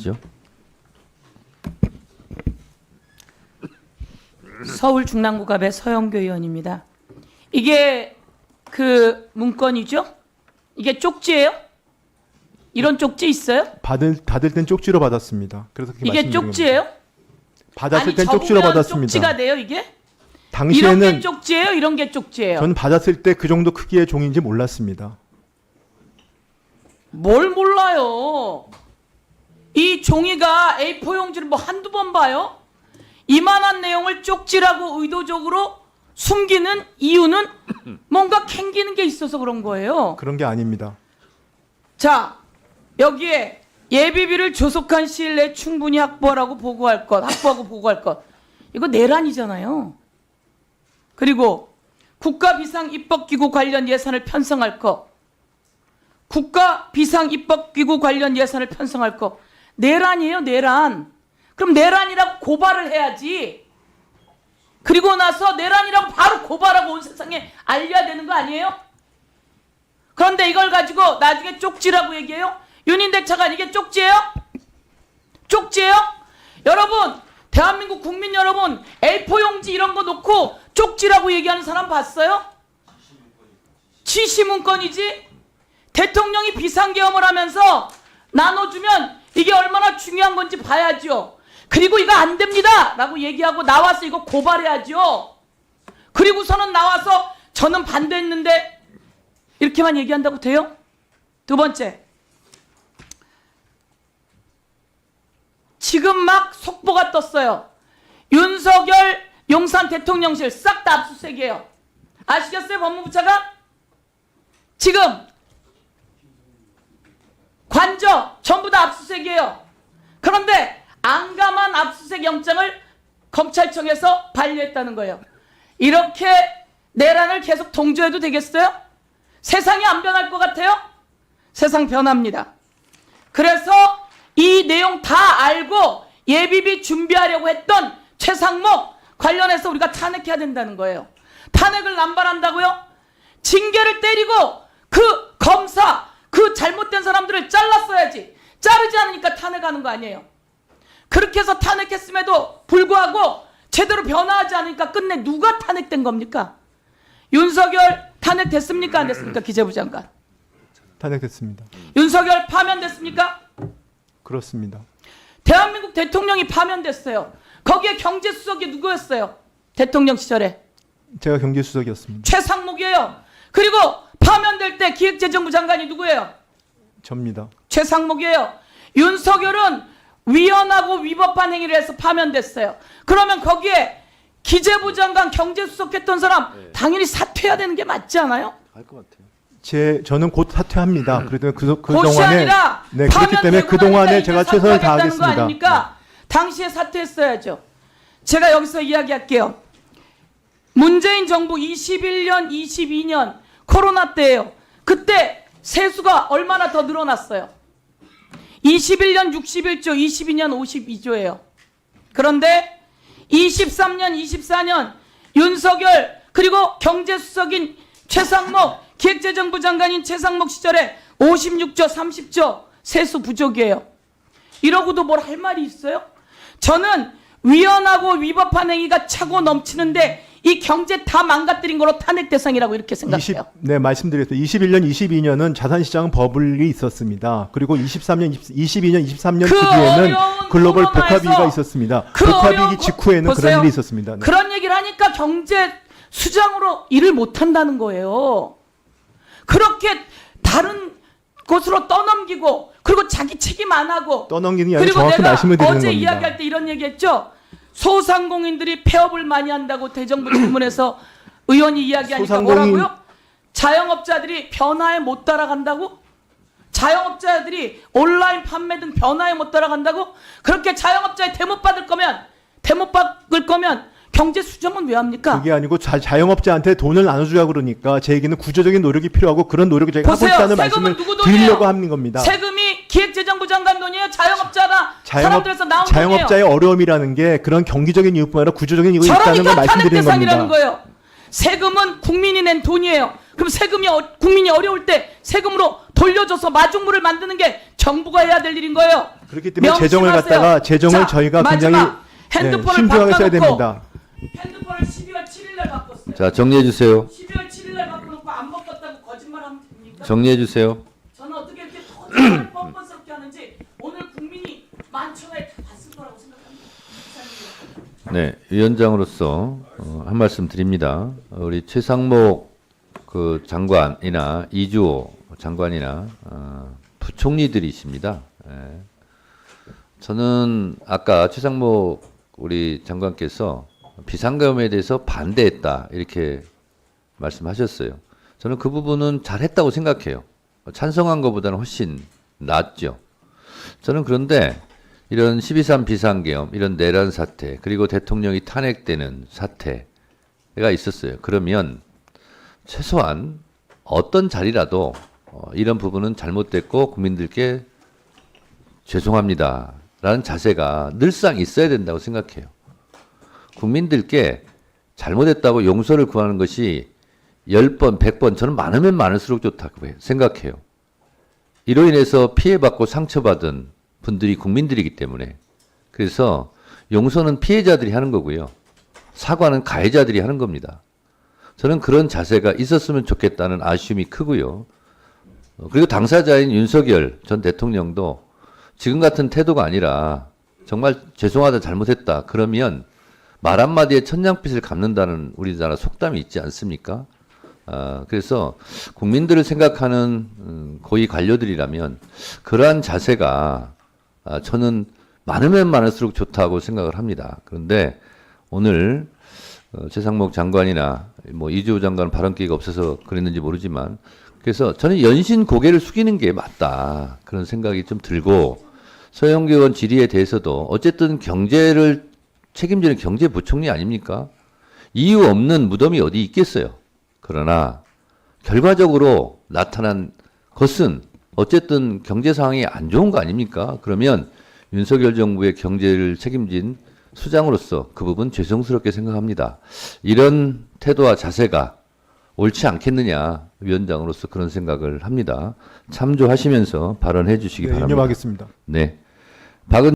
죠? 서울 중랑구갑의 서영교 의원입니다. 이게 그 문건이죠? 이게 쪽지예요? 이런 쪽지 있어요? 받을 땐 쪽지로 받았습니다. 그래서 그렇게 이게 말씀드린 쪽지예요? 겁니다. 받았을 아니, 땐 쪽지로 적으면 받았습니다. 쪽지가 돼요 이게? 이런 게 당시에는 쪽지예요? 이런 게 쪽지예요? 저는 받았을 때 그 정도 크기의 종인지 몰랐습니다. 뭘 몰라요? 이 종이가 A4 용지를 뭐 한두 번 봐요? 이만한 내용을 쪽지라고 의도적으로 숨기는 이유는 뭔가 캥기는 게 있어서 그런 거예요. 그런 게 아닙니다. 자, 여기에 예비비를 조속한 시일 내에 충분히 확보하고 보고할 것. 이거 내란이잖아요. 그리고 국가 비상 입법기구 관련 예산을 편성할 것. 국가 비상 입법기구 관련 예산을 편성할 것. 내란이에요, 내란. 그럼 내란이라고 고발을 해야지. 그리고 나서 내란이라고 바로 고발하고 온 세상에 알려야 되는 거 아니에요? 그런데 이걸 가지고 나중에 쪽지라고 얘기해요? 윤인대 차관 이게 쪽지예요? 쪽지예요? 여러분, 대한민국 국민 여러분, A4 용지 이런 거 놓고 쪽지라고 얘기하는 사람 봤어요? 지시문건이지? 대통령이 비상계엄을 하면서 나눠주면 이게 얼마나 중요한 건지 봐야죠. 그리고 이거 안 됩니다 라고 얘기하고 나와서 이거 고발해야죠. 그리고서는 나와서 저는 반대했는데 이렇게만 얘기한다고 돼요? 두 번째, 지금 막 속보가 떴어요. 윤석열 용산 대통령실 싹 다 압수수색이에요. 아시겠어요, 법무부 차관? 지금 관저 전부 다 압수수색이에요. 그런데 안감한 압수수색 영장을 검찰청에서 반려했다는 거예요. 이렇게 내란을 계속 동조해도 되겠어요? 세상이 안 변할 것 같아요? 세상 변합니다. 그래서 이 내용 다 알고 예비비 준비하려고 했던 최상목 관련해서 우리가 탄핵해야 된다는 거예요. 탄핵을 남발한다고요? 징계를 때리고 그 검사, 그 잘못된 사람들을 잘랐어야지. 자르지 않으니까 탄핵하는 거 아니에요. 그렇게 해서 탄핵했음에도 불구하고 제대로 변화하지 않으니까 끝내 누가 탄핵된 겁니까? 윤석열 탄핵됐습니까? 안 됐습니까? 기재부 장관. 탄핵됐습니다. 윤석열 파면됐습니까? 그렇습니다. 대한민국 대통령이 파면됐어요. 거기에 경제수석이 누구였어요? 대통령 시절에. 제가 경제수석이었습니다. 최상목이에요. 그리고 파면될 때 기획재정부 장관이 누구예요? 접니다. 최상목이에요. 윤석열은 위헌하고 위법한 행위를 해서 파면됐어요. 그러면 거기에 기재부 장관 경제수석했던 사람 당연히 사퇴해야 되는 게 맞지 않아요? 할 것 같아요. 저는 곧 사퇴합니다. 그래도 곧이 그동안에 아니라 그렇기 때문에 그동안에 제가 최선을 다하겠습니다. 거 아닙니까? 당시에 사퇴했어야죠. 제가 여기서 이야기할게요. 문재인 정부 21년, 22년 코로나 때예요. 그때 세수가 얼마나 더 늘어났어요. 21년 61조, 22년 52조예요. 그런데 23년, 24년 윤석열 그리고 경제수석인 최상목, 기획재정부 장관인 최상목 시절에 56조, 30조 세수 부족이에요. 이러고도 뭘 할 말이 있어요? 저는 위헌하고 위법한 행위가 차고 넘치는데 이 경제 다 망가뜨린 거로 탄핵 대상이라고 이렇게 생각해요. 네, 말씀드렸어요. 21년, 22년은 자산시장 버블이 있었습니다. 그리고 23년, 22년, 23년 그 뒤에는 글로벌 복합위기가 있었습니다. 복합위기 직후에는 보세요. 그런 일이 있었습니다. 네. 그런 얘기를 하니까 경제 수장으로 일을 못한다는 거예요. 그렇게 다른 곳으로 떠넘기고 그리고 자기 책임 안 하고 떠넘기는 게 아니라 그리고 정확히 내가 말씀을 드리는 어제 겁니다. 이야기할 때 이런 얘기했죠. 소상공인들이 폐업을 많이 한다고 대정부 질문에서 의원이 이야기하니까 뭐라고요? 자영업자들이 변화에 못 따라간다고? 자영업자들이 온라인 판매 등 변화에 못 따라간다고? 그렇게 자영업자에 대못 받을 거면 경제 수정은 왜 합니까? 그게 아니고 자영업자한테 돈을 나눠주려고 그러니까 제 얘기는 구조적인 노력이 필요하고 그런 노력을 제가 하고 있다는 말씀을 드리려고 하는 겁니다. 세금이 기획재정부 장관 돈이에요? 자영업자나 사람들에서 나온 돈이에요? 자영업자의 어려움이라는 게 그런 경기적인 이유뿐 아니라 구조적인 이유가 있다는 걸 저러니까 탄핵 말씀드리는 대상이라는 겁니다. 거예요. 세금은 국민이 낸 돈이에요. 그럼 국민이 어려울 때 세금으로 돌려줘서 마중물을 만드는 게 정부가 해야 될 일인 거예요. 그렇기 때문에 재정을 갖다가 재정을 자, 저희가 마지막. 굉장히 핸드폰을 신중하게 써야 바꿔놓고 됩니다. 핸드폰을 12월 7일 날 바꿨어요. 자, 정리해 주세요. 12월 7일 날 바꿔놓고 안 바꿨다고 거짓말하면 됩니까? 정리해 주세요. 저는 어떻게 이렇게 거짓말 뻔뻔스럽게 하는지 오늘 국민이 만천하에 다 봤을 거라고 생각합니다. 네, 위원장으로서 한 말씀 드립니다. 우리 최상목 그 장관이나 이주호 장관이나 부총리들이십니다. 예. 저는 아까 최상목 우리 장관께서 비상계엄에 대해서 반대했다 이렇게 말씀하셨어요. 저는 그 부분은 잘했다고 생각해요. 찬성한 것보다는 훨씬 낫죠. 저는 그런데 이런 12.3 비상계엄, 이런 내란 사태, 그리고 대통령이 탄핵되는 사태가 있었어요. 그러면 최소한 어떤 자리라도 이런 부분은 잘못됐고 국민들께 죄송합니다 라는 자세가 늘상 있어야 된다고 생각해요. 국민들께 잘못했다고 용서를 구하는 것이 10번, 100번, 저는 많으면 많을수록 좋다고 생각해요. 이로 인해서 피해받고 상처받은 분들이 국민들이기 때문에. 그래서 용서는 피해자들이 하는 거고요. 사과는 가해자들이 하는 겁니다. 저는 그런 자세가 있었으면 좋겠다는 아쉬움이 크고요. 그리고 당사자인 윤석열 전 대통령도 지금 같은 태도가 아니라 정말 죄송하다 잘못했다 그러면 말 한마디에 천냥빚을 갚는다는 우리나라 속담이 있지 않습니까? 그래서 국민들을 생각하는 고위 관료들이라면 그러한 자세가 저는 많으면 많을수록 좋다고 생각을 합니다. 그런데 오늘 최상목 장관이나 뭐 이주호 장관 발언 기회가 없어서 그랬는지 모르지만 그래서 저는 연신 고개를 숙이는 게 맞다 그런 생각이 좀 들고 서영교 의원 질의에 대해서도 어쨌든 경제를 책임지는 경제부총리 아닙니까? 이유 없는 무덤이 어디 있겠어요. 그러나 결과적으로 나타난 것은 어쨌든 경제 상황이 안 좋은 거 아닙니까? 그러면 윤석열 정부의 경제를 책임진 수장으로서 그 부분 죄송스럽게 생각합니다. 이런 태도와 자세가 옳지 않겠느냐 위원장으로서 그런 생각을 합니다. 참조하시면서 발언해 주시기 바랍니다. 인정하겠습니다. 네.